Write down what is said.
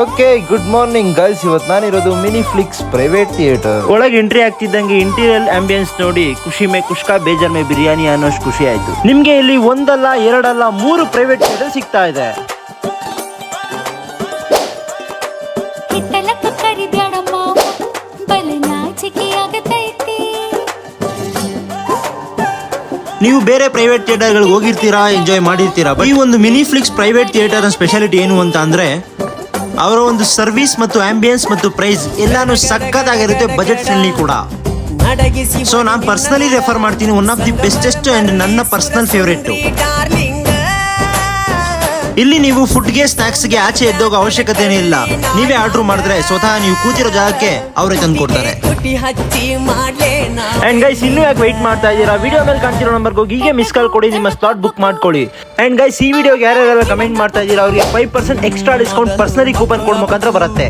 Okay, good morning guys. ಇವತ್ತು ನಾನಿರೋದು mini Flix private theatre ಒಳಗೆ entry ಆಗ್ತಿದ್ದಂಗೆ interior ambience ನೋಡಿ ಖುಷಿ ಮೇ ಕುಷ್ಕಾ ಬೇಜಾರ್ ಮೇ ಬಿರಿಯಾನಿ ಅನ್ನೋಷ್ಟು ಖುಷಿ ಆಯ್ತು. ನಿಮ್ಗೆ ಇಲ್ಲಿ ಒಂದಲ್ಲ ಎರಡಲ್ಲ 3 ಪ್ರೈವೇಟ್ ಥಿಯೇಟರ್ ಸಿಗ್ತಾ ಇದೆ. ನೀವು ಬೇರೆ ಪ್ರೈವೇಟ್ ಥಿಯೇಟರ್ಗಳಿಗೆ ಹೋಗಿರ್ತೀರಾ, ಎಂಜಾಯ್ ಮಾಡಿರ್ತೀರಾ. ಈ ಒಂದು mini Flix private theatre speciality ಏನು ಅಂತ ಅಂದ್ರೆ ಅವರ ಒಂದು ಸರ್ವಿಸ್ ಮತ್ತು ಆಂಬಿಯನ್ಸ್ ಮತ್ತು ಪ್ರೈಸ್ ಎಲ್ಲಾನು ಸಕ್ಕತ್ತಾಗಿರುತ್ತೆ, ಬಜೆಟ್ ಫ್ರೆಂಡ್ಲಿ ಕೂಡ. ಸೊ ನಾನು ಪರ್ಸನಲಿ ರೆಫರ್ ಮಾಡ್ತೀನಿ, one of the bestest and ನನ್ನ ಪರ್ಸನಲ್ ಫೇವರೇಟ್. ಇಲ್ಲಿ ನೀವು ಫುಡ್ಗೆ ಸ್ನಾಕ್ಸ್ಗೆ ಆಚೆ ಎದ್ದೋಗ ಅವಶ್ಯಕತೆನೇ ಇಲ್ಲ. ನೀವೇ ಆರ್ಡರ್ ಮಾಡಿದ್ರೆ ಸ್ವತಃ ನೀವು ಕೂತಿರೋ ಜಾಗಕ್ಕೆ ಅವರೇ ತಂದು ಕೊಡ್ತಾರೆ. ಅಂಡ್ ಗೈಸ್, ಇನ್ನೂ ಯಾಕೆ ವೆಯ್ಟ್ ಮಾಡ್ತಾ ಇದ್ದೀರಾ? ವಿಡಿಯೋ ಮೇಲೆ ಕಾಣ್ತಿರೋ ನಂಬರ್ಗೆ ಹೋಗಿ ಹೀಗೆ ಮಿಸ್ ಕಾಲ್ ಕೊಡಿ, ನಿಮ್ಮ ಸ್ಲಾಟ್ ಬುಕ್ ಮಾಡ್ಕೊಳ್ಳಿ. ಅಂಡ್ ಗೈಸ್, ಈ ವಿಡಿಯೋಗೆ ಯಾರ್ಯಾರೆಲ್ಲ ಕಮೆಂಟ್ ಮಾಡ್ತಾ ಇದ್ದೀರಾ ಅವರಿಗೆ 5% extra discount personally coupon code ಮುಖಾಂತರ ಬರುತ್ತೆ.